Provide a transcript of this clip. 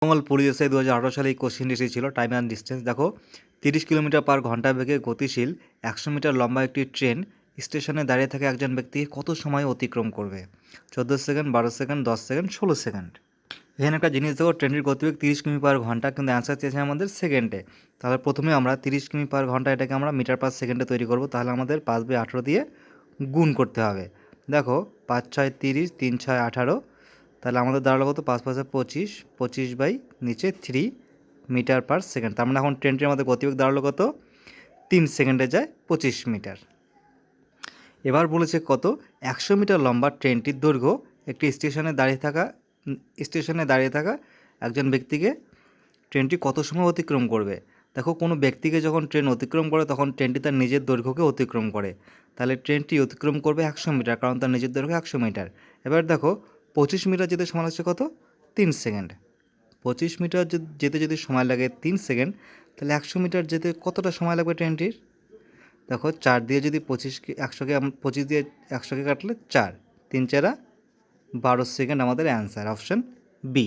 মঙ্গল পরিবেশে 2018 সালে এই কোশ্চেনটি এসেছিল। টাইম অ্যান্ড ডিস্টেন্স দেখো, 30 কিলোমিটার পার ঘন্টা বেগে গতিশীল 100 মিটার লম্বা একটি ট্রেন স্টেশনে দাঁড়িয়ে থাকা একজন ব্যক্তিকে কত সময় অতিক্রম করবে? 14 সেকেন্ড, 12 সেকেন্ড, 10 সেকেন্ড, 16 সেকেন্ড। এখানে একটা জিনিস দেখো, ট্রেনটির গতিবেগ 30 কিমি পার ঘন্টা, কিন্তু অ্যান্সার চেয়েছে আমাদের সেকেন্ডে। তাহলে প্রথমে আমরা 30 কিমি পার ঘন্টা এটাকে আমরা মিটার পার সেকেন্ডে তৈরি করব। তাহলে আমাদের 5/18 দিয়ে গুণ করতে হবে। দেখো 5 6 30, 3 6 18, তাহলে আমাদের দাঁড়ালো কত? 5 5 25, 25/3 মিটার পার সেকেন্ড। তার মানে এখন ট্রেনটির আমাদের গতিবেগ দাঁড়ালো কত? 3 সেকেন্ডে যায় 25 মিটার। এবার বলেছে কত? 100 মিটার লম্বা ট্রেনটির দৈর্ঘ্য একটি স্টেশনে দাঁড়িয়ে থাকা একজন ব্যক্তিকে ট্রেনটি কত সময় অতিক্রম করবে? দেখো, কোনো ব্যক্তিকে যখন ট্রেন অতিক্রম করে তখন ট্রেনটি তার নিজের দৈর্ঘ্যকে অতিক্রম করে। তাহলে ট্রেনটি অতিক্রম করবে 100 মিটার, কারণ তার নিজের দৈর্ঘ্য 100 মিটার। এবার দেখো 25 মিটার যেতে সময় লাগছে কত? 3 সেকেন্ড। 25 মিটার যেতে যদি সময় লাগে 3 সেকেন্ড, তাহলে 100 মিটার যেতে কতটা সময় লাগবে ট্রেনটির? দেখো 4 দিয়ে যদি 25 দিয়ে 100কে কাটলে 4, 3 4 12 সেকেন্ড আমাদের অ্যান্সার, অপশান বি।